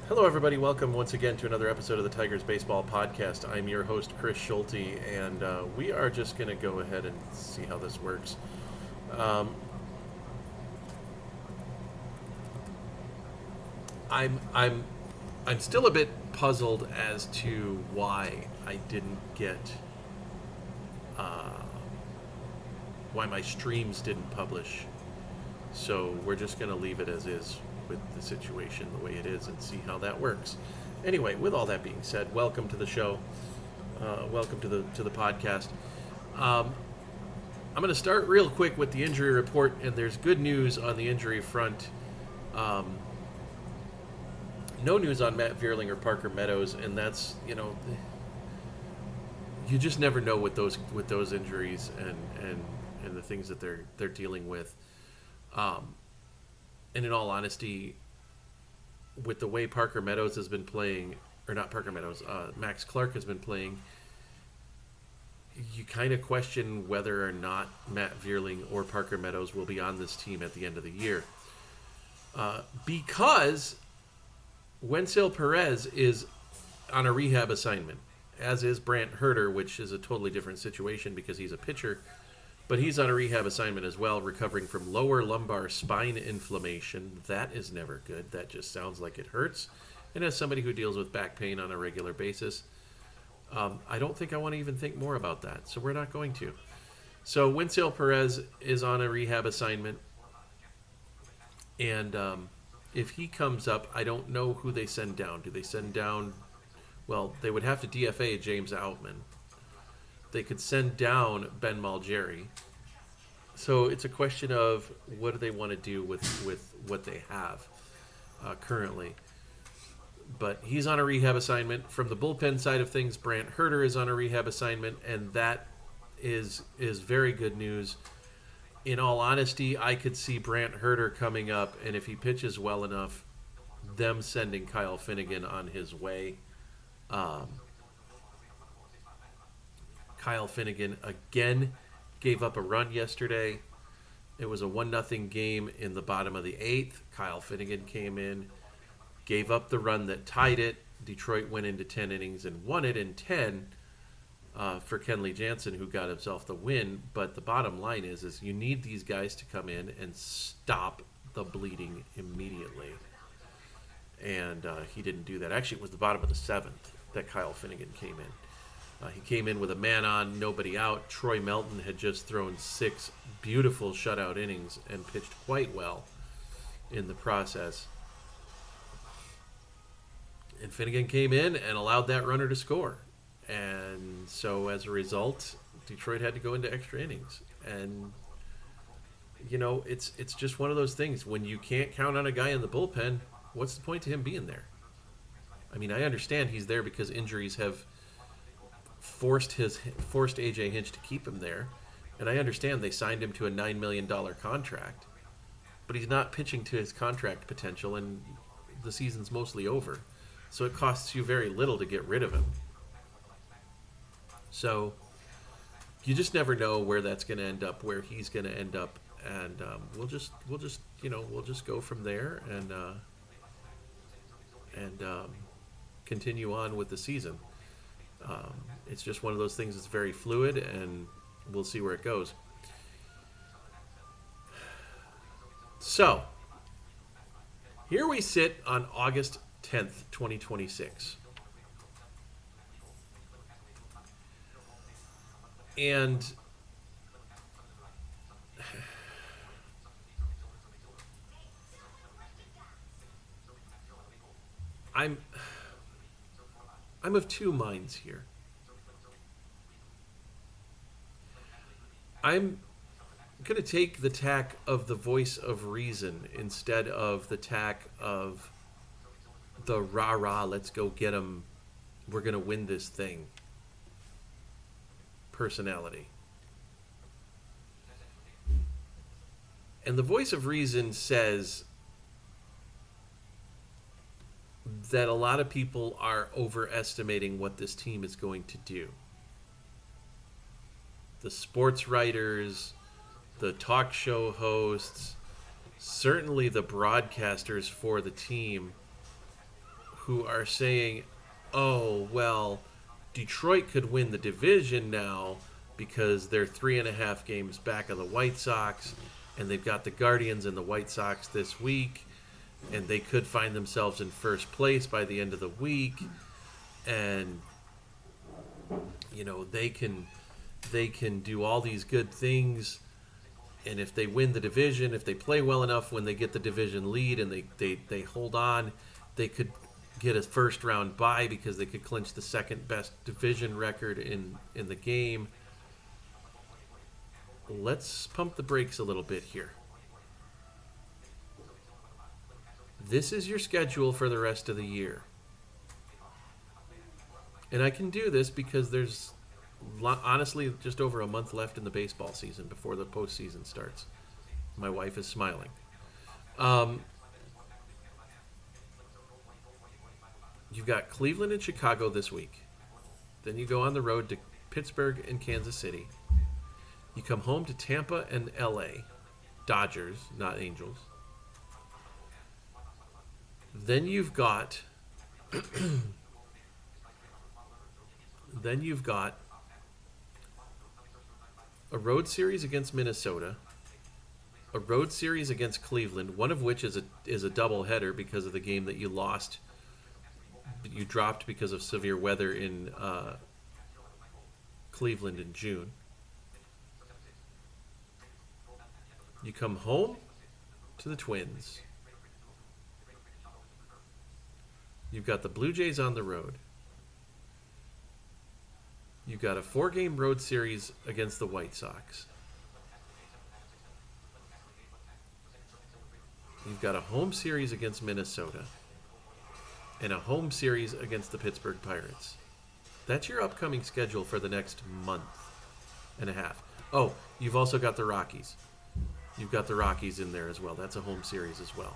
Hello, everybody. Welcome once again to another episode of the Tigers Baseball Podcast. I'm your host, Chris Schulte, and we are just going to go ahead and see how this works. Um, I'm I'm I'm still a bit puzzled as to why I didn't get uh, why my streams didn't publish. So we're just going to leave it as is with the situation the way it is and see how that works. Anyway, with all that being said, welcome to the show. Welcome to the podcast. Um, I'm going to start real quick with the injury report, and there's good news on the injury front. Um, no news on Matt Vierling or Parker Meadows, and that's you just never know with those injuries and the things that they're dealing with. Um, and in all honesty, with the way Parker Meadows has been playing, or not Parker Meadows, Max Clark has been playing, you kind of question whether or not Matt Vierling or Parker Meadows will be on this team at the end of the year. Because Wenceel Perez is on a rehab assignment, as is Brant Herter, which is a totally different situation because he's a pitcher. But he's on a rehab assignment as well, recovering from lower lumbar spine inflammation. That is never good. That just sounds like it hurts. And as somebody who deals with back pain on a regular basis, I don't think I want to even think more about that. So we're not going to. So Wenceel Perez is on a rehab assignment. And if he comes up, I don't know who they send down. Do they send down... Well, they would have to DFA James Outman. They could send down Ben Malgeri. So it's a question of what do they want to do with what they have currently. But he's on a rehab assignment. From the bullpen side of things, Brant Herter is on a rehab assignment, and that is very good news. In all honesty, I could see Brant Herter coming up, and if he pitches well enough, them sending Kyle Finnegan on his way. Kyle Finnegan again gave up a run yesterday. It was a 1-0 game in the bottom of the 8th. Kyle Finnegan came in, gave up the run that tied it. Detroit went into 10 innings and won it in 10 for Kenley Jansen, who got himself the win. But the bottom line is you need these guys to come in and stop the bleeding immediately. And he didn't do that. Actually, it was the bottom of the 7th that Kyle Finnegan came in. He came in with a man on, nobody out. Troy Melton had just thrown 6 beautiful shutout innings and pitched quite well in the process. And Finnegan came in and allowed that runner to score. And so as a result, Detroit had to go into extra innings. And, it's just one of those things. When you can't count on a guy in the bullpen, what's the point to him being there? I mean, I understand he's there because injuries have forced AJ Hinch to keep him there, and I understand they signed him to a $9 million contract, but he's not pitching to his contract potential, and the season's mostly over, so it costs you very little to get rid of him. So you just never know where that's going to end up, where he's going to end up, and we'll just go from there and continue on with the season. It's just one of those things that's very fluid, and we'll see where it goes. So, here we sit on August 10th, 2026. And I'm of two minds here. I'm going to take the tack of the voice of reason instead of the tack of the rah-rah, let's go get him, we're going to win this thing personality. And the voice of reason says that a lot of people are overestimating what this team is going to do. The sports writers, the talk show hosts, certainly the broadcasters for the team who are saying, oh, well, Detroit could win the division now because they're 3.5 games back of the White Sox, and they've got the Guardians and the White Sox this week, and they could find themselves in first place by the end of the week, and they can do all these good things, and if they win the division, if they play well enough when they get the division lead and they hold on, they could get a first round bye because they could clinch the second best division record in the game. Let's pump the brakes a little bit here. This is your schedule for the rest of the year. And I can do this because there's honestly just over a month left in the baseball season before the postseason starts. My wife is smiling. You've got Cleveland and Chicago this week. Then you go on the road to Pittsburgh and Kansas City. You come home to Tampa and LA. Dodgers, not Angels. Then you've got a road series against Minnesota, a road series against Cleveland, one of which is a doubleheader because of the game that you lost. You dropped because of severe weather in Cleveland in June. You come home to the Twins. You've got the Blue Jays on the road. You've got a 4-game road series against the White Sox. You've got a home series against Minnesota. And a home series against the Pittsburgh Pirates. That's your upcoming schedule for the next month and a half. Oh, you've also got the Rockies. You've got the Rockies in there as well. That's a home series as well.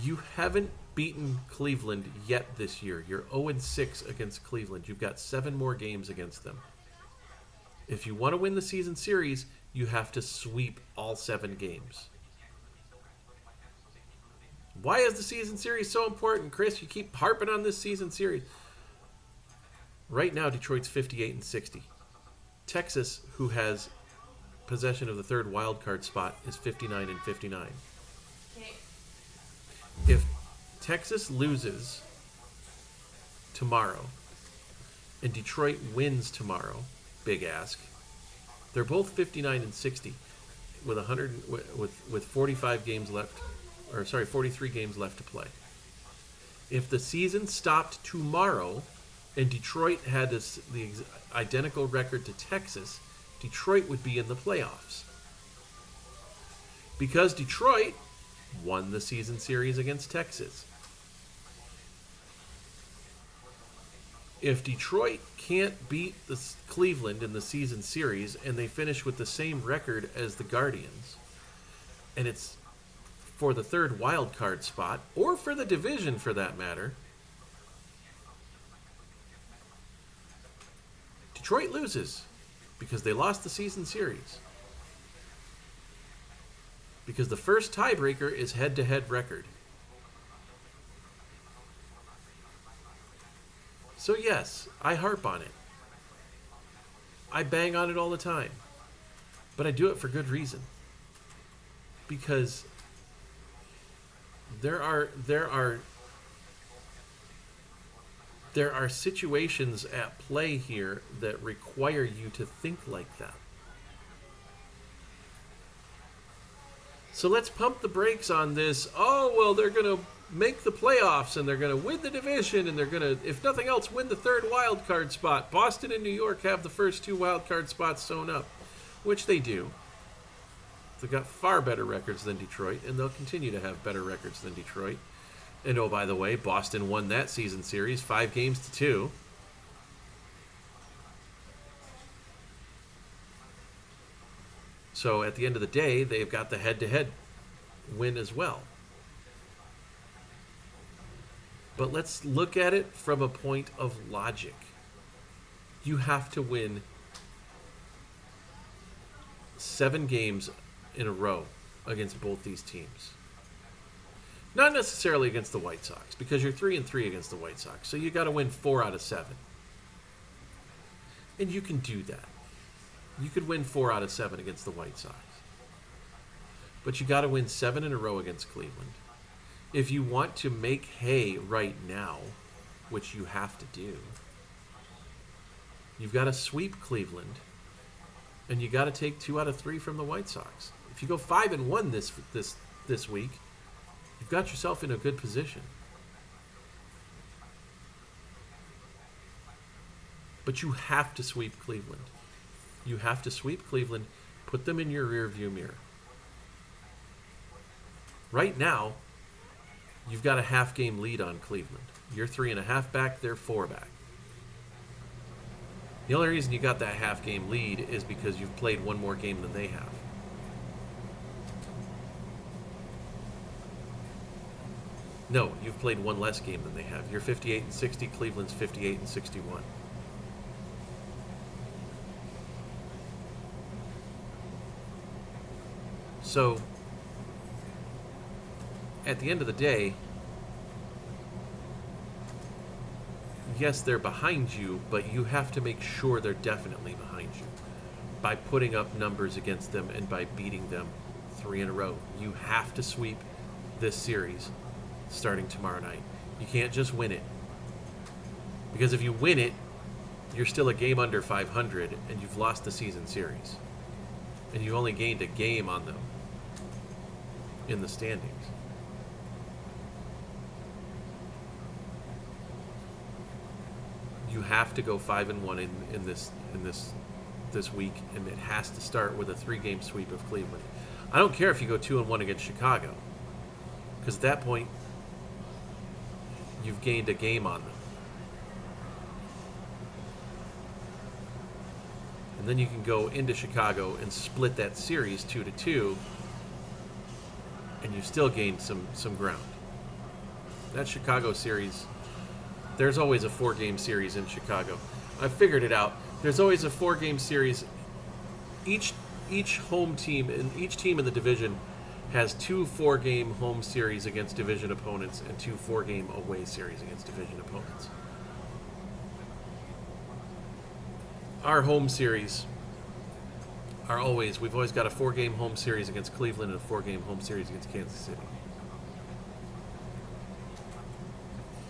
You haven't beaten Cleveland yet this year. You're 0-6 against Cleveland. You've got 7 more games against them. If you want to win the season series, you have to sweep all 7 games. Why is the season series so important, Chris? You keep harping on this season series. Right now, Detroit's 58-60. Texas, who has possession of the third wild card spot, is 59-59. Okay. If Texas loses tomorrow and Detroit wins tomorrow, big ask, they're both 59-60 with 45 games left. 43 games left to play. If the season stopped tomorrow and Detroit had the identical record to Texas, Detroit would be in the playoffs. Because Detroit won the season series against Texas. If Detroit can't beat Cleveland in the season series and they finish with the same record as the Guardians, and it's for the third wild card spot, or for the division for that matter, Detroit loses because they lost the season series. Because the first tiebreaker is head-to-head record. So yes, I harp on it. I bang on it all the time. But I do it for good reason. Because there are situations at play here that require you to think like that. So let's pump the brakes on this. Oh, well, they're going to make the playoffs and they're going to win the division and they're going to, if nothing else, win the third wild card spot. Boston and New York have the first 2 wild card spots sewn up, which they do. They've got far better records than Detroit, and they'll continue to have better records than Detroit. And oh, by the way, Boston won that season series 5-2. So at the end of the day, they've got the head-to-head win as well. But let's look at it from a point of logic. You have to win 7 games in a row against both these teams. Not necessarily against the White Sox, because you're 3-3 against the White Sox, so you got to win 4 out of 7. And you can do that. You could win 4 out of 7 against the White Sox. But you got to win 7 in a row against Cleveland. If you want to make hay right now, which you have to do, you've got to sweep Cleveland, and you got to take 2 out of 3 from the White Sox. If you go 5-1 this week, you've got yourself in a good position. But you have to sweep Cleveland. You have to sweep Cleveland, put them in your rearview mirror. Right now, you've got a half-game lead on Cleveland. You're 3.5 back, they're 4 back. The only reason you got that half-game lead is because you've played one more game than they have. No, you've played one less game than they have. You're 58-60, Cleveland's 58-61. So, at the end of the day, yes, they're behind you, but you have to make sure they're definitely behind you by putting up numbers against them and by beating them 3 in a row. You have to sweep this series starting tomorrow night. You can't just win it. Because if you win it, you're still a game under 500 and you've lost the season series. And you've only gained a game on them in the standings. You have to go 5-1 in this week, and it has to start with a 3-game sweep of Cleveland. I don't care if you go 2-1 against Chicago, because at that point you've gained a game on them, and then you can go into Chicago and split that series 2-2, and you've still gained some ground. That Chicago series. There's always a 4-game series in Chicago. I figured it out. There's always a 4-game series. Each home team and each team in the division has 2 4-game home series against division opponents and 2 4-game away series against division opponents. Our home series we've always got a 4-game home series against Cleveland and a 4-game home series against Kansas City.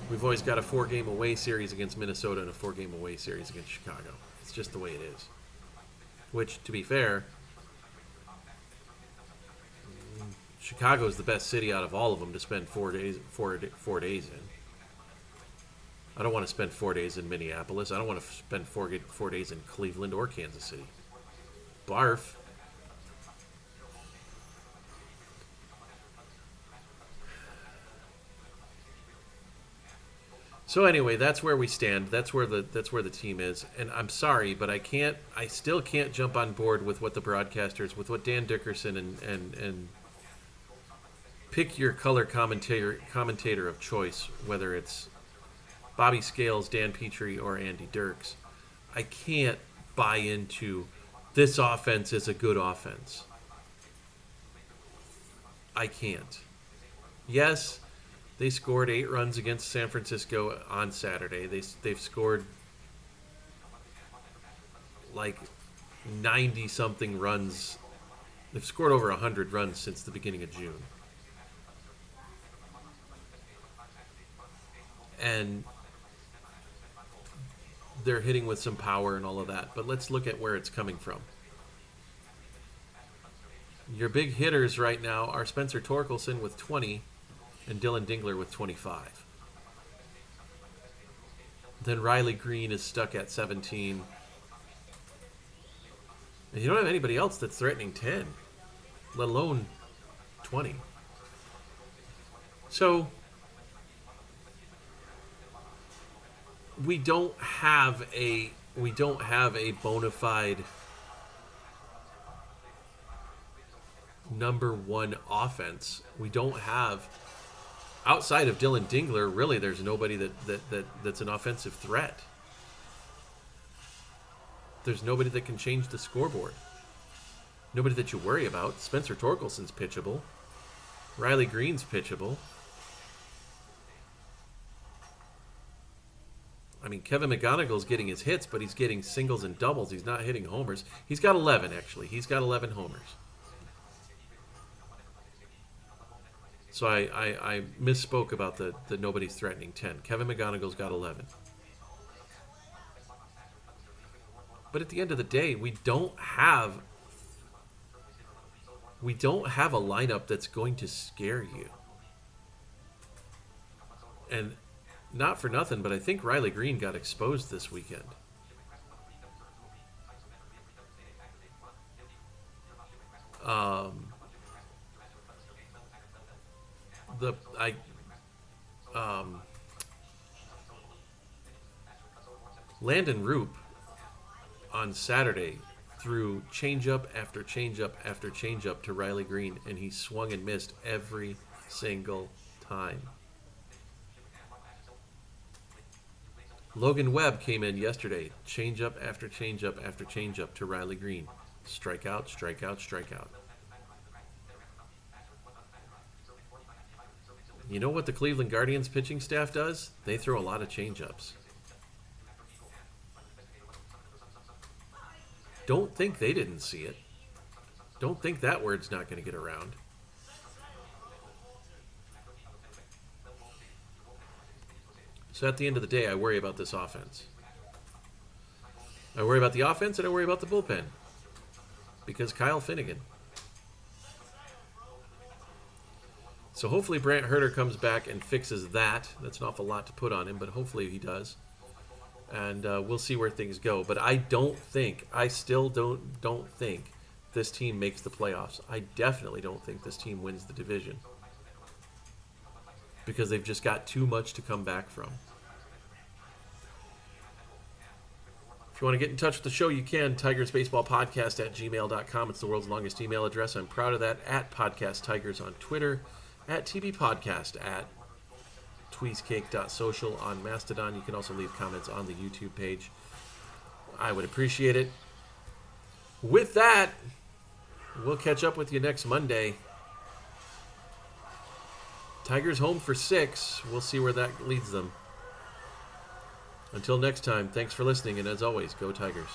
We've always got a 4-game away series against Minnesota and a 4-game away series against Chicago. It's just the way it is. Which, to be fair, Chicago is the best city out of all of them to spend 4 days in. I don't want to spend 4 days in Minneapolis. I don't want to spend 4 days in Cleveland or Kansas City. Barf. So anyway, that's where we stand. That's where the team is. And I'm sorry, but I still can't jump on board with what the broadcasters, with what Dan Dickerson and pick your color commentator of choice, whether it's Bobby Scales, Dan Petrie, or Andy Dirks. I can't buy into this offense is a good offense. I can't. Yes, they scored 8 runs against San Francisco on Saturday. They've scored like 90-something runs. They've scored over 100 runs since the beginning of June. And they're hitting with some power and all of that. But let's look at where it's coming from. Your big hitters right now are Spencer Torkelson with 20 and Dylan Dingler with 25. Then Riley Green is stuck at 17. And you don't have anybody else that's threatening 10, let alone 20. So we don't have a bona fide number one offense. We don't have, outside of Dylan Dingler, really there's nobody that's an offensive threat. There's nobody that can change the scoreboard. Nobody that you worry about. Spencer Torkelson's pitchable. Riley Green's pitchable. I mean, Kevin McGonigal's getting his hits, but he's getting singles and doubles. He's not hitting homers. He's got 11, actually. He's got 11 homers. So I misspoke about the nobody's threatening 10. Kevin McGonigal's got 11. But at the end of the day, we don't have a lineup that's going to scare you. And not for nothing, but I think Riley Green got exposed this weekend. Landon Roop on Saturday threw changeup after changeup after changeup to Riley Green, and he swung and missed every single time. Logan Webb came in yesterday, changeup after changeup after changeup to Riley Green. Strikeout, strikeout, strikeout. You know what the Cleveland Guardians pitching staff does? They throw a lot of changeups. Don't think they didn't see it. Don't think that word's not going to get around. So at the end of the day, I worry about this offense. I worry about the offense and I worry about the bullpen. Because Kyle Finnegan. So hopefully Brant Herter comes back and fixes that. That's an awful lot to put on him, but hopefully he does. And we'll see where things go. But I still don't think this team makes the playoffs. I definitely don't think this team wins the division. Because they've just got too much to come back from. If you want to get in touch with the show, you can. TigersBaseballPodcast@gmail.com. It's the world's longest email address. I'm proud of that. @Podcast Tigers on Twitter. @TBPodcast. @tweezecake.social on Mastodon. You can also leave comments on the YouTube page. I would appreciate it. With that, we'll catch up with you next Monday. Tigers home for 6. We'll see where that leads them. Until next time, thanks for listening, and as always, go Tigers.